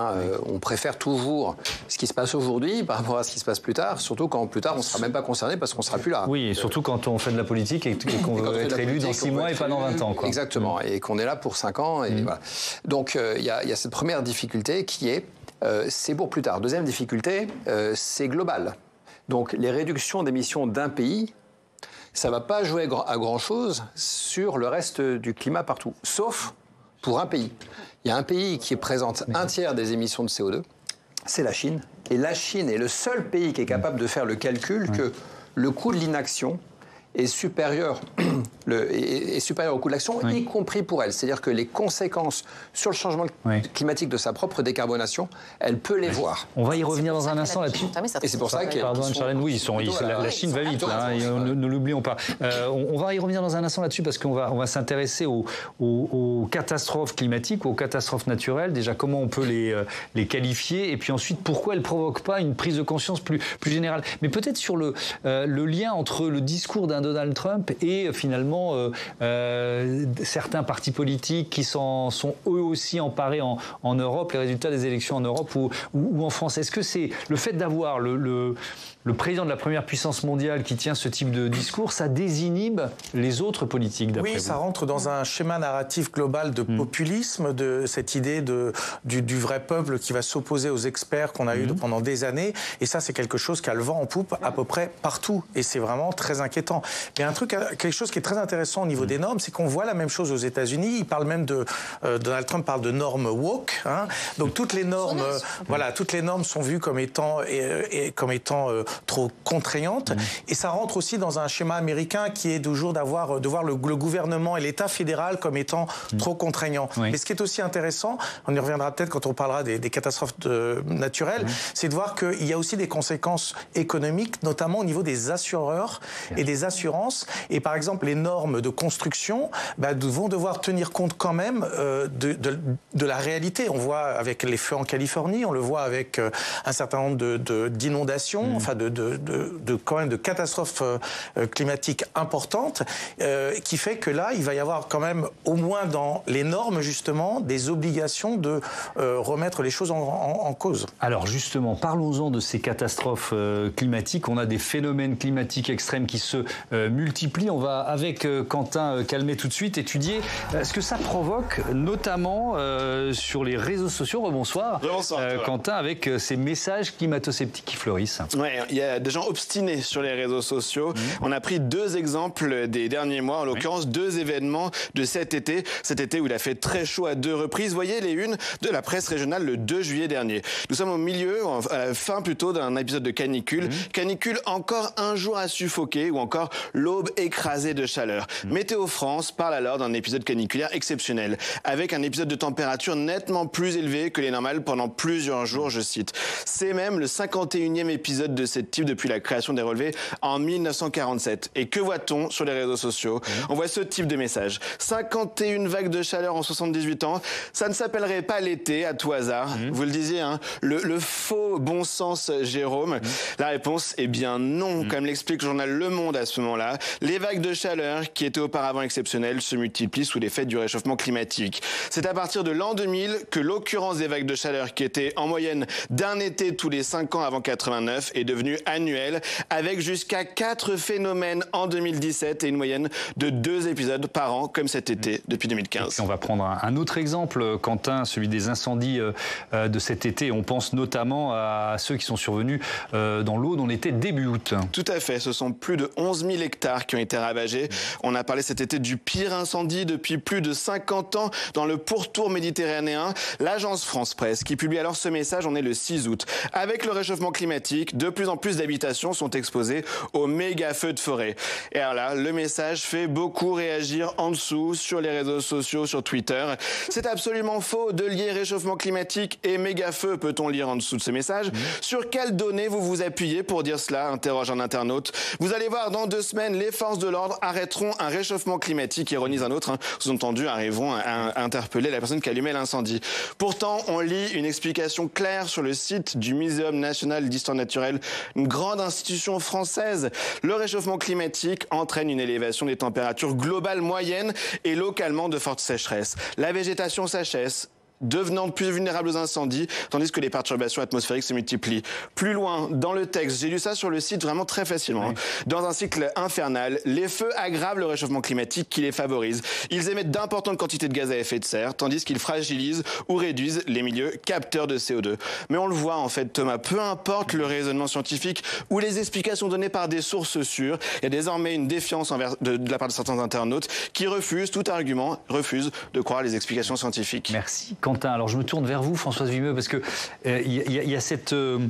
On préfère toujours ce qui se passe aujourd'hui par rapport à ce qui se passe plus tard, surtout quand plus tard on ne sera même pas concerné parce qu'on ne sera plus là. Oui, et surtout quand on fait de la politique et qu'on veut être élu dans 6 mois et pas dans 20 ans. Quoi. Exactement, et qu'on est là pour 5 ans. Et voilà. Donc il y a cette première difficulté qui est, c'est pour plus tard. Deuxième difficulté, c'est global. Donc les réductions d'émissions d'un pays, ça ne va pas jouer à grand-chose sur le reste du climat partout, sauf pour un pays. Il y a un pays qui représente un tiers des émissions de CO2, c'est la Chine. Et la Chine est le seul pays qui est capable de faire le calcul que le coût de l'inaction est supérieur au coût de l'action, y compris pour elle. C'est-à-dire que les conséquences sur le changement climatique de sa propre décarbonation, elle peut les voir. On va y revenir dans un instant là-dessus. Et c'est pour ça que... Pardon, Anne-Charlène, oui, la Chine va vite, là, ne l'oublions pas. On va y revenir dans un instant là-dessus parce qu'on va s'intéresser aux catastrophes climatiques, aux catastrophes naturelles. Déjà, comment on peut les qualifier et puis ensuite, pourquoi elles ne provoquent pas une prise de conscience plus générale. Mais peut-être sur le lien entre le discours d'un Donald Trump et finalement certains partis politiques qui sont eux aussi emparés en Europe, les résultats des élections en Europe ou en France. Est-ce que c'est le fait d'avoir le le président de la première puissance mondiale qui tient ce type de discours, ça désinhibe les autres politiques, d'après vous? Oui, ça rentre dans un schéma narratif global de populisme, de cette idée du vrai peuple qui va s'opposer aux experts qu'on a eu pendant des années. Et ça, c'est quelque chose qui a le vent en poupe à peu près partout. Et c'est vraiment très inquiétant. Mais quelque chose qui est très intéressant au niveau des normes, c'est qu'on voit la même chose aux États-Unis. Il parle même Donald Trump parle de normes woke. Hein. Donc toutes les normes, toutes les normes sont vues comme étant trop contraignantes. Et ça rentre aussi dans un schéma américain qui est toujours de voir le gouvernement et l'État fédéral comme étant trop contraignants. Mais ce qui est aussi intéressant, on y reviendra peut-être quand on parlera des catastrophes naturelles, c'est de voir qu'il y a aussi des conséquences économiques, notamment au niveau des assureurs et des assurances. Et par exemple, les normes de construction vont devoir tenir compte quand même de la réalité. On voit avec les feux en Californie, on le voit avec un certain nombre d'inondations, enfin quand même de catastrophes climatiques importantes, qui fait que là, il va y avoir quand même, au moins dans les normes justement, des obligations de remettre les choses en cause. Alors justement, parlons-en de ces catastrophes climatiques. On a des phénomènes climatiques extrêmes qui se multiplient. On va, avec Quentin Calmet tout de suite, étudier ce que ça provoque, notamment sur les réseaux sociaux. Rebonsoir. Rebonsoir. Quentin, avec ces messages climato-sceptiques qui fleurissent. Oui, il y a des gens obstinés sur les réseaux sociaux. On a pris 2 exemples des derniers mois, en l'occurrence 2 événements de cet été où il a fait très chaud à 2 reprises. Voyez les unes de la presse régionale le 2 juillet dernier. Nous sommes au milieu, à la fin plutôt, d'un épisode de canicule. Canicule, encore un jour à suffoquer, ou encore l'aube écrasée de chaleur. Météo France parle alors d'un épisode caniculaire exceptionnel, avec un épisode de température nettement plus élevé que les normales pendant plusieurs jours, je cite. C'est même le 51e épisode de ce type depuis la création des relevés en 1947. Et que voit-on sur les réseaux sociaux? On voit ce type de message. 51 vagues de chaleur en 78 ans, ça ne s'appellerait pas l'été à tout hasard. Vous le disiez, hein, le faux bon sens Jérôme. La réponse est bien non, comme l'explique le journal Le Monde à ce moment-là. Les vagues de chaleur, qui étaient auparavant exceptionnelles, se multiplient sous l'effet du réchauffement climatique. C'est à partir de l'an 2000 que l'occurrence des vagues de chaleur, qui étaient en moyenne d'un été tous les 5 ans avant 89, est devenue annuelle, avec jusqu'à 4 phénomènes en 2017 et une moyenne de 2 épisodes par an, comme cet été depuis 2015. Et puis on va prendre un autre exemple, Quentin, celui des incendies de cet été. On pense notamment à ceux qui sont survenus dans l'Aude, on était début août. Tout à fait, ce sont plus de 11 000 hectares qui ont été ravagés. On a parlé cet été du pire incendie depuis plus de 50 ans dans le pourtour méditerranéen. L'agence France Presse qui publie alors ce message, on est le 6 août. Avec le réchauffement climatique, de plus en plus d'habitations sont exposées aux méga feux de forêt. Et alors là, le message fait beaucoup réagir en dessous, sur les réseaux sociaux, sur Twitter. C'est absolument faux de lier réchauffement climatique et méga feu, peut-on lire en dessous de ce message. Sur quelles données vous vous appuyez pour dire cela, interroge un internaute. Vous allez voir, dans 2 semaines, les forces de l'ordre arrêteront un réchauffement climatique, ironise un autre. Sous-entendu, arriveront à interpeller la personne qui allumait l'incendie. Pourtant, on lit une explication claire sur le site du Muséum national d'histoire naturelle, une grande institution française. Le réchauffement climatique entraîne une élévation des températures globales moyennes et localement de fortes sécheresses. La végétation s'achève, devenant plus vulnérables aux incendies, tandis que les perturbations atmosphériques se multiplient. Plus loin, dans le texte, j'ai lu ça sur le site vraiment très facilement. Dans un cycle infernal, les feux aggravent le réchauffement climatique qui les favorise. Ils émettent d'importantes quantités de gaz à effet de serre, tandis qu'ils fragilisent ou réduisent les milieux capteurs de CO2. Mais on le voit en fait, Thomas, peu importe le raisonnement scientifique ou les explications données par des sources sûres, il y a désormais une défiance de la part de certains internautes qui refusent tout argument, refusent de croire les explications scientifiques. Merci. Quentin, alors je me tourne vers vous, Françoise Vimeux, parce que y a cette... vous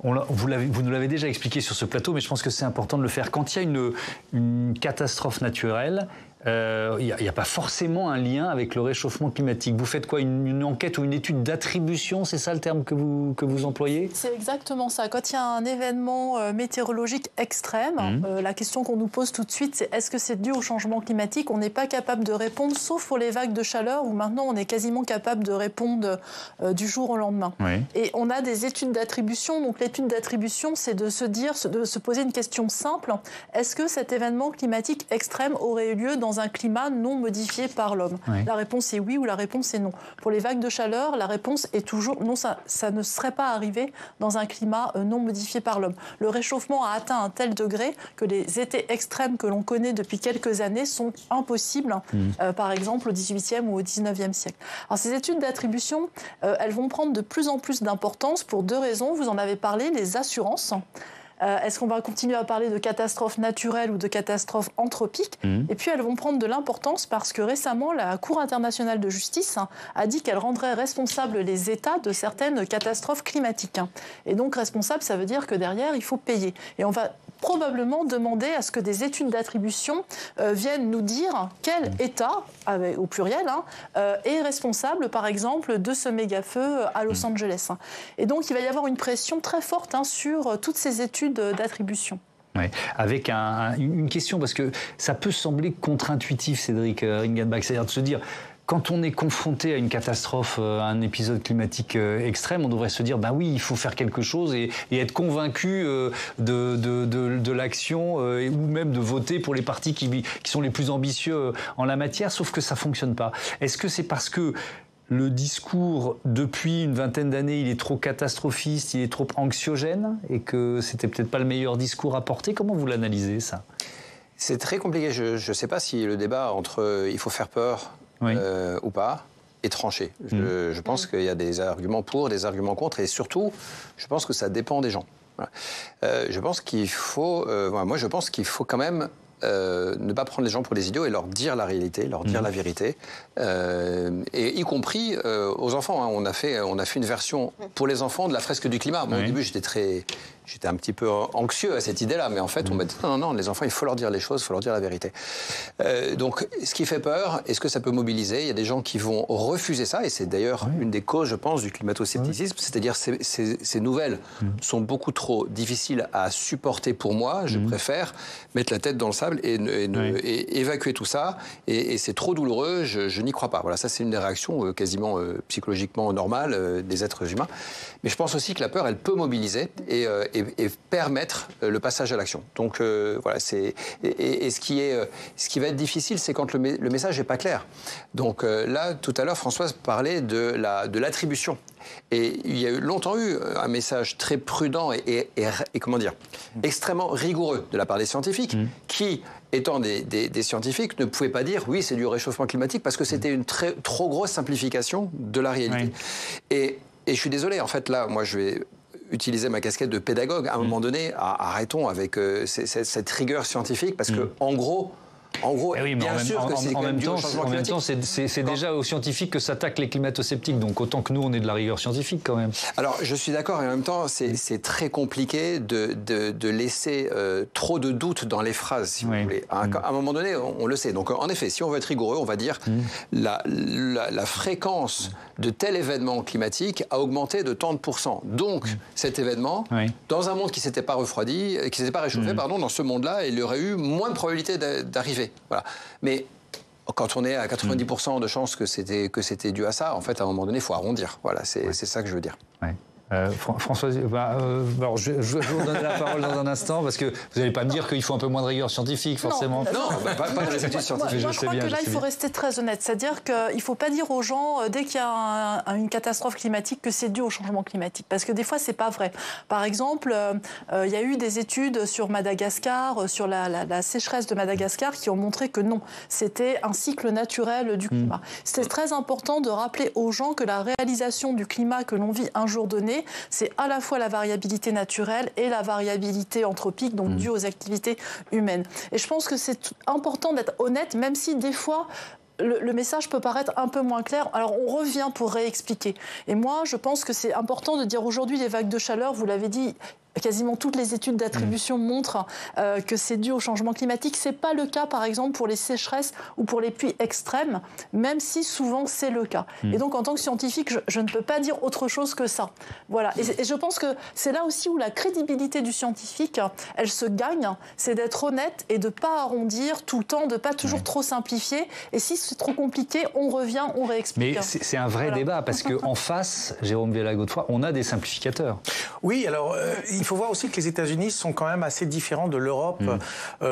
nous l'avez déjà expliqué sur ce plateau, mais je pense que c'est important de le faire. Quand il y a une catastrophe naturelle, il n'y a pas forcément un lien avec le réchauffement climatique. Vous faites quoi, une enquête ou une étude d'attribution, c'est ça le terme que vous employez? C'est exactement ça. Quand il y a un événement météorologique extrême, la question qu'on nous pose tout de suite, c'est est-ce que c'est dû au changement climatique? On n'est pas capable de répondre, sauf pour les vagues de chaleur, où maintenant on est quasiment capable de répondre du jour au lendemain. Oui. Et on a des études d'attribution. Donc l'étude d'attribution, c'est de se poser une question simple. Est-ce que cet événement climatique extrême aurait eu lieu dans dans un climat non modifié par l'homme? La réponse est oui ou la réponse est non. Pour les vagues de chaleur, la réponse est toujours non, ça ne serait pas arrivé dans un climat non modifié par l'homme. Le réchauffement a atteint un tel degré que les étés extrêmes que l'on connaît depuis quelques années sont impossibles, par exemple au XVIIIe ou au XIXe siècle. Alors, ces études d'attribution, elles vont prendre de plus en plus d'importance pour deux raisons. Vous en avez parlé, les assurances. Est-ce qu'on va continuer à parler de catastrophes naturelles ou de catastrophes anthropiques? Et puis elles vont prendre de l'importance parce que récemment, la Cour internationale de justice a dit qu'elle rendrait responsables les États de certaines catastrophes climatiques. Et donc responsable, ça veut dire que derrière, il faut payer. Et on va probablement demander à ce que des études d'attribution viennent nous dire quel État, au pluriel, est responsable, par exemple, de ce méga-feu à Los Angeles. Et donc, il va y avoir une pression très forte sur toutes ces études d'attribution. Ouais. Avec une question, parce que ça peut sembler contre-intuitif, Cédric Ringenbach, c'est-à-dire de se dire... Quand on est confronté à une catastrophe, à un épisode climatique extrême, on devrait se dire, bah oui, il faut faire quelque chose et être convaincu de l'action ou même de voter pour les partis qui sont les plus ambitieux en la matière, sauf que ça fonctionne pas. Est-ce que c'est parce que le discours, depuis une vingtaine d'années, il est trop catastrophiste, il est trop anxiogène et que c'était peut-être pas le meilleur discours à porter? Comment vous l'analysez, ça? C'est très compliqué. Je ne sais pas si le débat entre il faut faire peur ou pas est tranché. Je pense qu'il y a des arguments pour, des arguments contre, et surtout, je pense que ça dépend des gens. Voilà. Je pense qu'il faut, moi, je pense qu'il faut quand même ne pas prendre les gens pour des idiots et leur dire la réalité, leur dire la vérité, et y compris aux enfants. On a fait une version pour les enfants de la fresque du climat. Bon, au début, j'étais un petit peu anxieux à cette idée-là, mais en fait, on m'a dit non, les enfants, il faut leur dire les choses, il faut leur dire la vérité. Donc, ce qui fait peur, est-ce que ça peut mobiliser? Il y a des gens qui vont refuser ça, et c'est d'ailleurs une des causes, je pense, du climato-scepticisme, c'est-à-dire ces nouvelles sont beaucoup trop difficiles à supporter pour moi, je préfère mettre la tête dans le sable et évacuer tout ça, et c'est trop douloureux, je n'y crois pas. Voilà, ça c'est une des réactions quasiment psychologiquement normales des êtres humains. Mais je pense aussi que la peur, elle peut mobiliser et permettre le passage à l'action. Donc voilà, et ce qui va être difficile, c'est quand le message n'est pas clair. Donc là, tout à l'heure, Françoise parlait de l'attribution. Et il y a longtemps eu un message très prudent et comment dire, extrêmement rigoureux de la part des scientifiques, qui, étant des scientifiques, ne pouvaient pas dire oui, c'est du réchauffement climatique, parce que c'était une trop grosse simplification de la réalité. Et je suis désolé, en fait, là, moi, je vais utiliser ma casquette de pédagogue. À un moment donné, arrêtons avec cette rigueur scientifique, parce que, en gros, oui, bien sûr que c'est en même temps, c'est déjà aux scientifiques que s'attaquent les climato-sceptiques. Donc autant que nous, on ait de la rigueur scientifique quand même. Alors je suis d'accord, et en même temps, c'est très compliqué de laisser trop de doutes dans les phrases, si vous voulez. À un moment donné, on le sait. Donc en effet, si on veut être rigoureux, on va dire la fréquence de tel événement climatique a augmenté de tant de %. Donc cet événement, dans un monde qui ne s'était pas refroidi, qui ne s'était pas réchauffé, dans ce monde-là, il y aurait eu moins de probabilité d'arriver. Voilà. Mais quand on est à 90% de chances que c'était dû à ça, en fait, à un moment donné, il faut arrondir. Voilà, c'est ça que je veux dire. Françoise, alors je vais vous donner la parole dans un instant, parce que vous n'allez pas me dire qu'il faut un peu moins de rigueur scientifique, forcément. Non, pas dans les études scientifiques. Moi, je crois que là, il faut rester très honnête. C'est-à-dire qu'il ne faut pas dire aux gens, dès qu'il y a une catastrophe climatique, que c'est dû au changement climatique. Parce que des fois, ce n'est pas vrai. Par exemple, il y a eu des études sur Madagascar, sur la sécheresse de Madagascar, qui ont montré que non, c'était un cycle naturel du climat. C'est très important de rappeler aux gens que la réalisation du climat que l'on vit un jour donné, c'est à la fois la variabilité naturelle et la variabilité anthropique, donc due aux activités humaines. Et je pense que c'est important d'être honnête, même si des fois le message peut paraître un peu moins clair. Alors on revient pour réexpliquer. Et moi, je pense que c'est important de dire aujourd'hui les vagues de chaleur, vous l'avez dit, quasiment toutes les études d'attribution montrent que c'est dû au changement climatique. Ce n'est pas le cas, par exemple, pour les sécheresses ou pour les pluies extrêmes, même si souvent c'est le cas. Et donc, en tant que scientifique, je ne peux pas dire autre chose que ça. Voilà. Et je pense que c'est là aussi où la crédibilité du scientifique, elle se gagne, c'est d'être honnête et de ne pas arrondir tout le temps, de ne pas toujours trop simplifier. Et si c'est trop compliqué, on revient, on réexplique. Mais c'est un vrai débat, parce qu'en face, Jérôme Viala-Godefroy, on a des simplificateurs. Oui, alors il faut voir aussi que les États-Unis sont quand même assez différents de l'Europe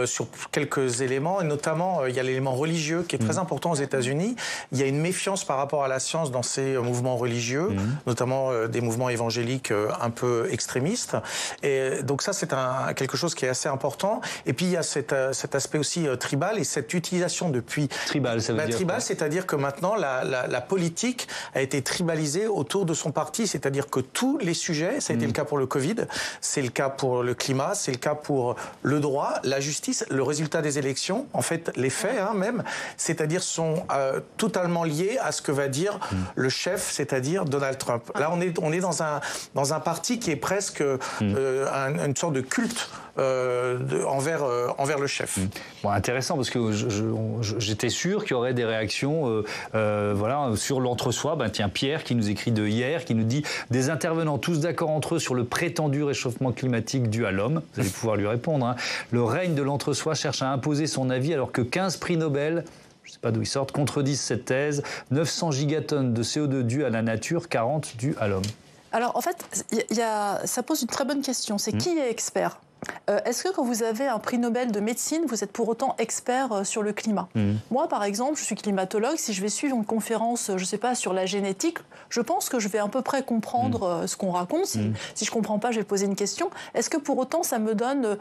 sur quelques éléments, et notamment il y a l'élément religieux qui est très important aux États-Unis. Il y a une méfiance par rapport à la science dans ces mouvements religieux, notamment des mouvements évangéliques un peu extrémistes. Et donc ça, c'est quelque chose qui est assez important. Et puis il y a cet aspect aussi tribal et cette utilisation depuis... Tribal, ça veut dire tribal, c'est-à-dire que maintenant la politique a été tribalisée autour de son parti, c'est-à-dire que tous les sujets, ça a été le cas pour le Covid, c'est le cas pour le climat, c'est le cas pour le droit, la justice, le résultat des élections, en fait les faits même, c'est-à-dire sont totalement liés à ce que va dire le chef, c'est-à-dire Donald Trump. Là, on est dans un parti qui est presque une sorte de culte envers le chef. Bon, intéressant, parce que j'étais sûr qu'il y aurait des réactions voilà, sur l'entre-soi. Ben, tiens, Pierre qui nous écrit de hier, qui nous dit « Des intervenants tous d'accord entre eux sur le prétendu réchauffement climatique dû à l'homme ». Vous allez pouvoir lui répondre. Hein. Le règne de l'entre-soi cherche à imposer son avis alors que 15 prix Nobel, je ne sais pas d'où ils sortent, contredisent cette thèse. 900 gigatonnes de CO2 dus à la nature, 40 dus à l'homme. Alors en fait, ça pose une très bonne question. C'est qui est expert ? Est-ce que quand vous avez un prix Nobel de médecine, vous êtes pour autant expert sur le climat ? Moi, par exemple, je suis climatologue. Si je vais suivre une conférence, je ne sais pas, sur la génétique, je pense que je vais à peu près comprendre ce qu'on raconte. Si je ne comprends pas, je vais poser une question. Est-ce que pour autant, ça me donne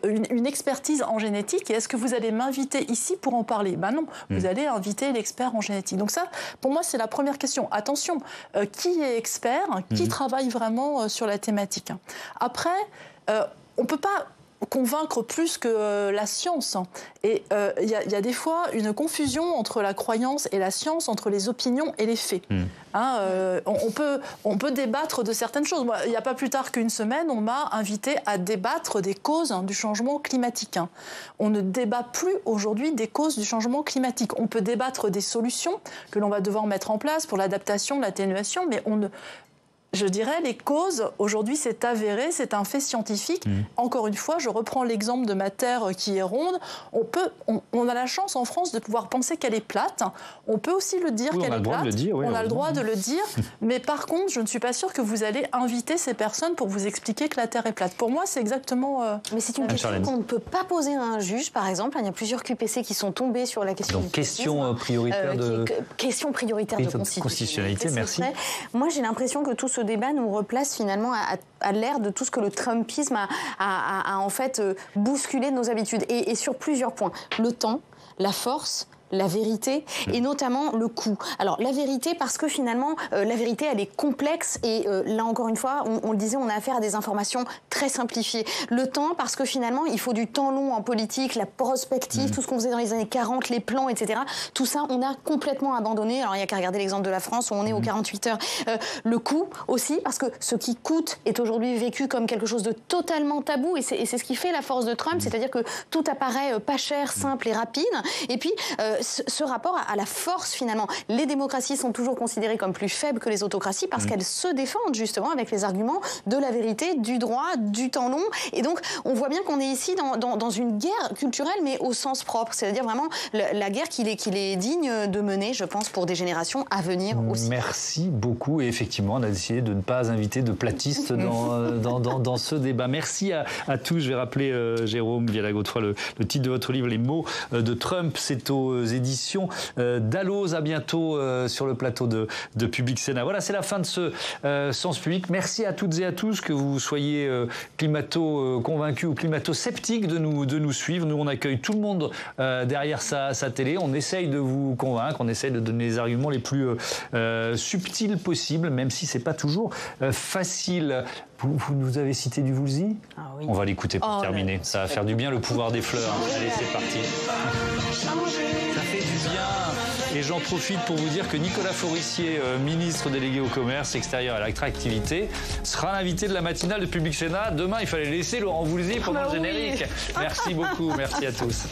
une expertise en génétique ? Et est-ce que vous allez m'inviter ici pour en parler ? Ben non, vous allez inviter l'expert en génétique. Donc ça, pour moi, c'est la première question. Attention, qui est expert ? Qui travaille vraiment sur la thématique ? Après... on ne peut pas convaincre plus que la science. Et il y a des fois une confusion entre la croyance et la science, entre les opinions et les faits. On peut débattre de certaines choses. Moi, il n'y a pas plus tard qu'une semaine, on m'a invité à débattre des causes du changement climatique. On ne débat plus aujourd'hui des causes du changement climatique. On peut débattre des solutions que l'on va devoir mettre en place pour l'adaptation, l'atténuation, mais on ne... Je dirais, les causes, aujourd'hui, c'est avéré, c'est un fait scientifique. Encore une fois, je reprends l'exemple de ma Terre qui est ronde. On a la chance en France de pouvoir penser qu'elle est plate. On peut aussi le dire qu'elle est plate. On a le droit de le dire. Mais par contre, je ne suis pas sûre que vous allez inviter ces personnes pour vous expliquer que la Terre est plate. Pour moi, c'est exactement... Mais c'est une question qu'on ne peut pas poser à un juge, par exemple. Il y a plusieurs QPC qui sont tombés sur la question. Donc, question prioritaire de... Question prioritaire de constitutionnalité. Merci. Moi, j'ai l'impression que tout ce débat nous replace finalement à l'ère de tout ce que le Trumpisme a en fait bousculé nos habitudes. Et sur plusieurs points. Le temps, la force... la vérité et notamment le coût. Alors la vérité parce que finalement la vérité elle est complexe et là encore une fois on le disait, on a affaire à des informations très simplifiées. Le temps parce que finalement il faut du temps long en politique, la prospective, tout ce qu'on faisait dans les années 40, les plans, etc. Tout ça on a complètement abandonné. Alors il n'y a qu'à regarder l'exemple de la France où on est aux 48 heures. Le coût aussi parce que ce qui coûte est aujourd'hui vécu comme quelque chose de totalement tabou et c'est ce qui fait la force de Trump, c'est-à-dire que tout apparaît pas cher, simple et rapide. Et puis ce rapport à la force finalement. Les démocraties sont toujours considérées comme plus faibles que les autocraties parce qu'elles se défendent justement avec les arguments de la vérité, du droit, du temps long. Et donc on voit bien qu'on est ici dans une guerre culturelle mais au sens propre. C'est-à-dire vraiment la guerre qu'il est digne de mener, je pense, pour des générations à venir aussi. Merci beaucoup. Et effectivement, on a décidé de ne pas inviter de platistes dans ce débat. Merci à tous. Je vais rappeler, Jérôme Viala-Godefroy, le titre de votre livre, Les mots de Trump. C'est aux éditions Dalloz. À bientôt sur le plateau de Public Sénat. Voilà, c'est la fin de ce Sens Public. Merci à toutes et à tous, que vous soyez climato-convaincus ou climato-sceptiques de nous suivre. Nous, on accueille tout le monde derrière sa télé. On essaye de vous convaincre, on essaye de donner les arguments les plus subtils possibles, même si c'est pas toujours facile. Vous nous avez cité du Woolsey ? Oui. On va l'écouter pour terminer. Ça va faire du bien, le pouvoir des fleurs. Allez, c'est parti. Ça fait du bien. Et j'en profite pour vous dire que Nicolas Forissier, ministre délégué au commerce extérieur et à l'attractivité, sera l'invité de la matinale de Public Sénat. Demain, il fallait laisser Laurent Woolsey pendant le générique. Merci beaucoup, merci à tous.